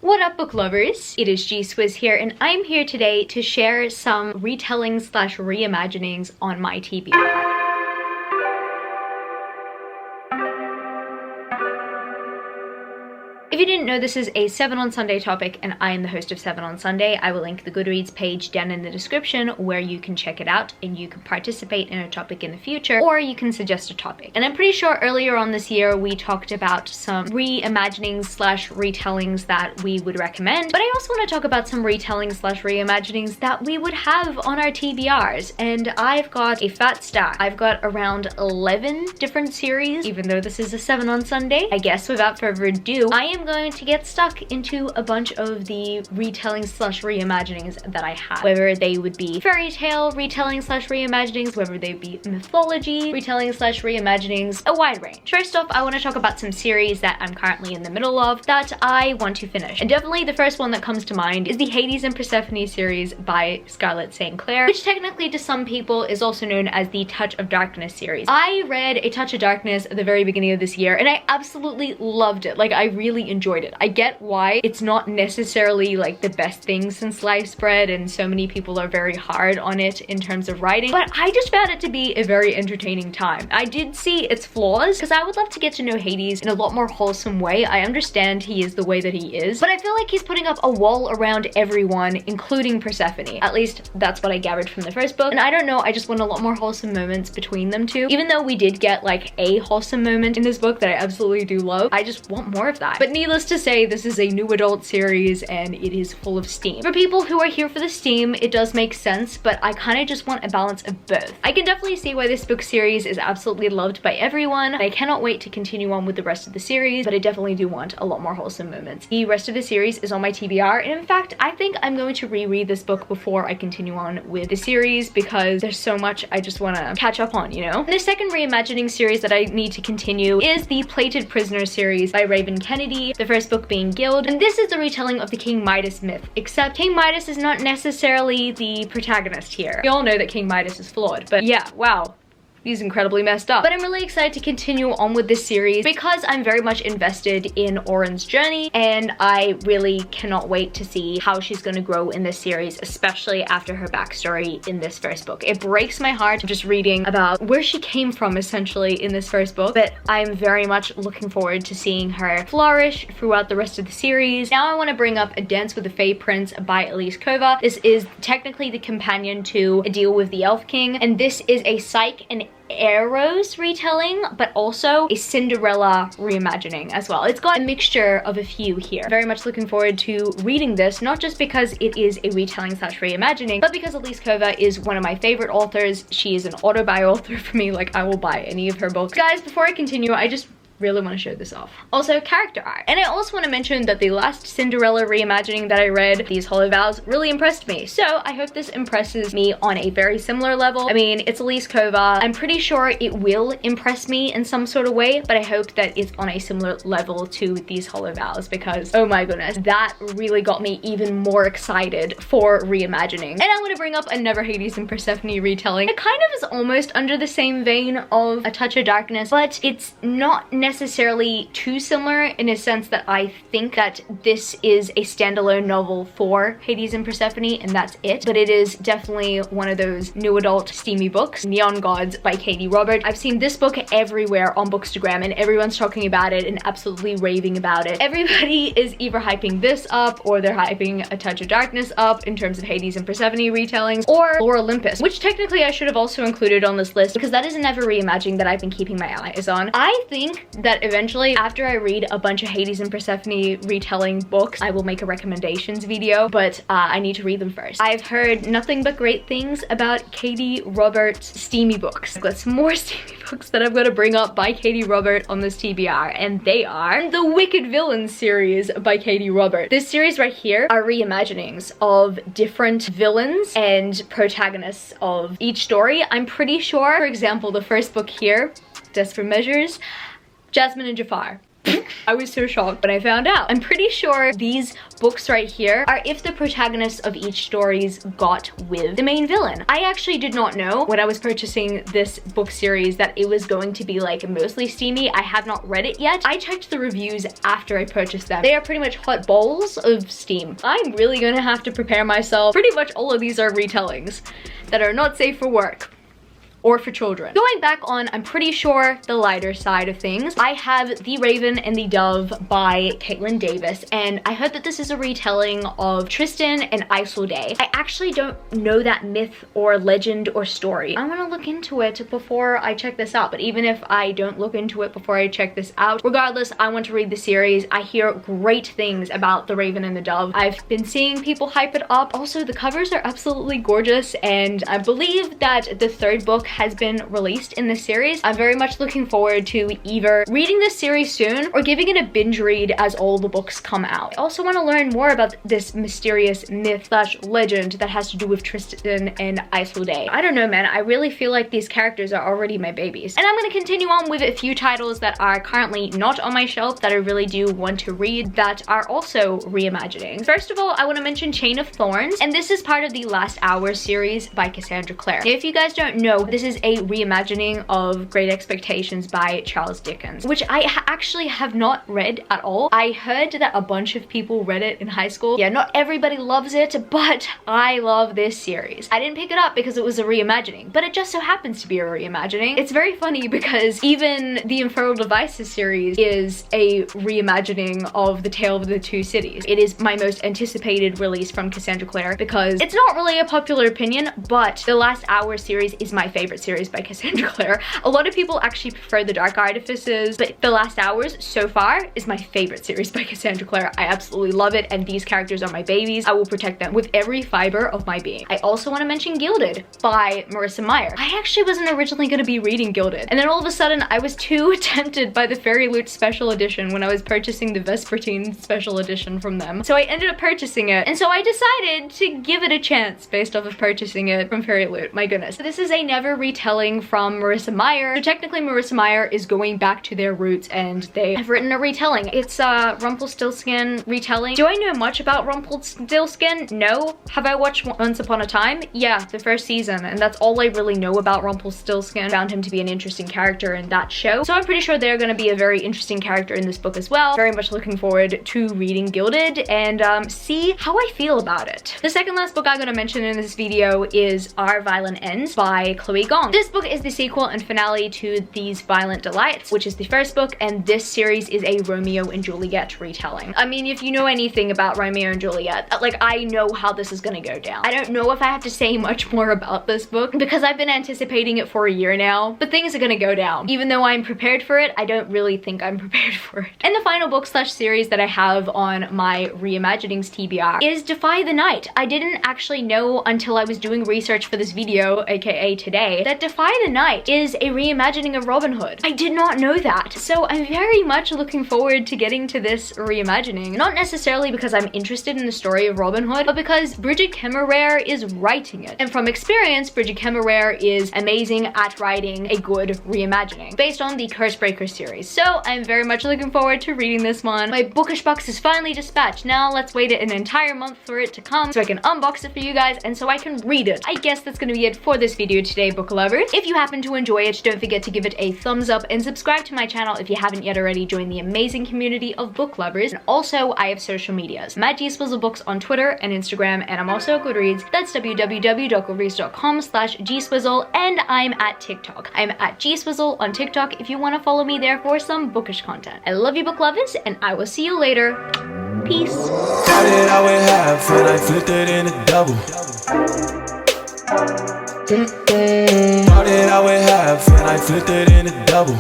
What up, book lovers? It is G-Swizz here, and I'm here today to share some retellings slash reimaginings on my TBR. If you didn't know, this is a 7 on Sunday topic, and I am the host of 7 on Sunday. I will link the Goodreads page down in the description where you can check it out and you can participate in a topic in the future, or you can suggest a topic. And I'm pretty sure earlier on this year we talked about some reimaginings slash retellings that we would recommend, but I also want to talk about some retellings slash reimaginings that we would have on our TBRs, and I've got a fat stack. I've got around 11 different series, even though this is a 7 on Sunday. I guess without further ado, I am going to get stuck into a bunch of the retellings slash reimaginings that I have, whether they would be fairy tale retellings slash reimaginings, whether they be mythology retellings slash reimaginings, a wide range. First off, I want to talk about some series that I'm currently in the middle of that I want to finish, and definitely the first one that comes to mind is the Hades and Persephone series by Scarlett Sinclair, which technically to some people is also known as the Touch of Darkness series. I read A Touch of Darkness at the very beginning of this year and I absolutely loved it. Like, I really enjoyed it. I get why it's not necessarily like the best thing since sliced bread and so many people are very hard on it in terms of writing, but I just found it to be a very entertaining time. I did see its flaws because I would love to get to know Hades in a lot more wholesome way. I understand he is the way that he is, but I feel like he's putting up a wall around everyone, including Persephone. At least that's what I gathered from the first book, and I don't know, I just want a lot more wholesome moments between them two. Even though we did get like a wholesome moment in this book that I absolutely do love, I just want more of that. But needless to say, this is a new adult series and it is full of steam. For people who are here for the steam, it does make sense, but I kind of just want a balance of both. I can definitely see why this book series is absolutely loved by everyone. I cannot wait to continue on with the rest of the series, but I definitely do want a lot more wholesome moments. The rest of the series is on my TBR, and in fact, I think I'm going to reread this book before I continue on with the series because there's so much I just want to catch up on, you know? And the second reimagining series that I need to continue is the Plated Prisoner series by Raven Kennedy, the first book being Gilded, and this is the retelling of the King Midas myth, except King Midas is not necessarily the protagonist here. We all know that King Midas is flawed, but yeah, wow. He's incredibly messed up. But I'm really excited to continue on with this series because I'm very much invested in Auron's journey, and I really cannot wait to see how she's going to grow in this series, especially after her backstory in this first book. It breaks my heart just reading about where she came from essentially in this first book, but I'm very much looking forward to seeing her flourish throughout the rest of the series. Now I want to bring up A Dance with the Fae Prince by Elise Kovac. This is technically the companion to A Deal with the Elf King, and this is a Psyche and Eros retelling, but also a Cinderella reimagining as well. It's got a mixture of a few here. Very much looking forward to reading this, not just because it is a retelling slash reimagining, but because Elise Kovac is one of my favorite authors. She is an auto-buy author for me. Like, I will buy any of her books. Guys, before I continue, I just really want to show this off. Also, character art. And I also want to mention that the last Cinderella reimagining that I read, These Hollow Vows, really impressed me. So I hope this impresses me on a very similar level. I mean, it's Elise Kovac. I'm pretty sure it will impress me in some sort of way, but I hope that it's on a similar level to These Hollow Vows because, oh my goodness, that really got me even more excited for reimagining. And I want to bring up another Hades and Persephone retelling. It kind of is almost under the same vein of A Touch of Darkness, but it's not necessarily too similar in a sense that I think that this is a standalone novel for Hades and Persephone and that's it, but it is definitely one of those new adult steamy books. Neon Gods by Katie Robert. I've seen this book everywhere on Bookstagram and everyone's talking about it and absolutely raving about it. Everybody is either hyping this up or they're hyping A Touch of Darkness up in terms of Hades and Persephone retellings, or Lore Olympus, which technically I should have also included on this list because that is another reimagining that I've been keeping my eyes on. I think that eventually, after I read a bunch of Hades and Persephone retelling books, I will make a recommendations video, but I need to read them first. I've heard nothing but great things about Katie Robert's steamy books. I've got some more steamy books that I've got to bring up by Katie Robert on this TBR, and they are the Wicked Villains series by Katie Robert. This series right here are reimaginings of different villains and protagonists of each story. I'm pretty sure, for example, the first book here, Desperate Measures, Jasmine and Jafar. I was so shocked when I found out. I'm pretty sure these books right here are if the protagonists of each stories got with the main villain. I actually did not know when I was purchasing this book series that it was going to be like mostly steamy. I have not read it yet. I checked the reviews after I purchased them. They are pretty much hot bowls of steam. I'm really gonna have to prepare myself. Pretty much all of these are retellings that are not safe for work or for children. Going back on, I'm pretty sure, the lighter side of things, I have The Raven and the Dove by Caitlyn Davis, and I heard that this is a retelling of Tristan and Isolde. I actually don't know that myth or legend or story. I'm gonna look into it before I check this out, but even if I don't look into it before I check this out, regardless, I want to read the series. I hear great things about The Raven and the Dove. I've been seeing people hype it up. Also, the covers are absolutely gorgeous, and I believe that the third book has been released in this series. I'm very much looking forward to either reading this series soon or giving it a binge read as all the books come out. I also want to learn more about this mysterious myth / legend that has to do with Tristan and Isolde. I don't know, man. I really feel like these characters are already my babies. And I'm going to continue on with a few titles that are currently not on my shelf that I really do want to read that are also reimagining. First of all, I want to mention Chain of Thorns, and this is part of the Last Hour series by Cassandra Clare. If you guys don't know, this is a reimagining of Great Expectations by Charles Dickens, which I actually have not read at all. I heard that a bunch of people read it in high school. Yeah, not everybody loves it, but I love this series. I didn't pick it up because it was a reimagining, but it just so happens to be a reimagining. It's very funny because even the Infernal Devices series is a reimagining of The Tale of the Two Cities. It is my most anticipated release from Cassandra Clare because it's not really a popular opinion, but the Last Hour series is my favorite series by Cassandra Clare. A lot of people actually prefer The Dark Artifices, but The Last Hours so far is my favorite series by Cassandra Clare. I absolutely love it, and these characters are my babies. I will protect them with every fiber of my being. I also want to mention Gilded by Marissa Meyer. I actually wasn't originally going to be reading Gilded, and then all of a sudden I was too tempted by the Fairy Loot special edition when I was purchasing the Vespertine special edition from them. So I ended up purchasing it, and so I decided to give it a chance based off of purchasing it from Fairy Loot. My goodness. So this is a never retelling from Marissa Meyer. So technically Marissa Meyer is going back to their roots and they have written a retelling. It's a Rumpelstiltskin retelling. Do I know much about Rumpelstiltskin? No. Have I watched Once Upon a Time? Yeah, the first season, and that's all I really know about Rumpelstiltskin. Found him to be an interesting character in that show. So I'm pretty sure they're going to be a very interesting character in this book as well. Very much looking forward to reading Gilded and see how I feel about it. The second last book I'm going to mention in this video is Our Violent Ends by Chloe Gong. This book is the sequel and finale to These Violent Delights, which is the first book, and this series is a Romeo and Juliet retelling. I mean, if you know anything about Romeo and Juliet, like, I know how this is gonna go down. I don't know if I have to say much more about this book because I've been anticipating it for a year now, but things are gonna go down. Even though I'm prepared for it, I don't really think I'm prepared for it. And the final book / series that I have on my reimaginings TBR is Defy the Night. I didn't actually know until I was doing research for this video, aka today, that Defy the Night is a reimagining of Robin Hood. I did not know that. So I'm very much looking forward to getting to this reimagining. Not necessarily because I'm interested in the story of Robin Hood, but because Brigid Kemmerer is writing it. And from experience, Brigid Kemmerer is amazing at writing a good reimagining based on the Cursebreaker series. So I'm very much looking forward to reading this one. My bookish box is finally dispatched. Now let's wait an entire month for it to come so I can unbox it for you guys and so I can read it. I guess that's gonna be it for this video today, book lovers. If you happen to enjoy it, don't forget to give it a thumbs up and subscribe to my channel if you haven't yet already. Join the amazing community of book lovers. And also, I have social medias. I'm at gswizzlebooks on Twitter and Instagram, and I'm also at Goodreads. That's www.goodreads.com/gswizzle, and I'm at TikTok. I'm at gswizzle on TikTok if you want to follow me there for some bookish content. I love you, book lovers, and I will see you later. Peace. How did I weigh half when I flipped it in a double? How did I weigh half when I flipped it in a double?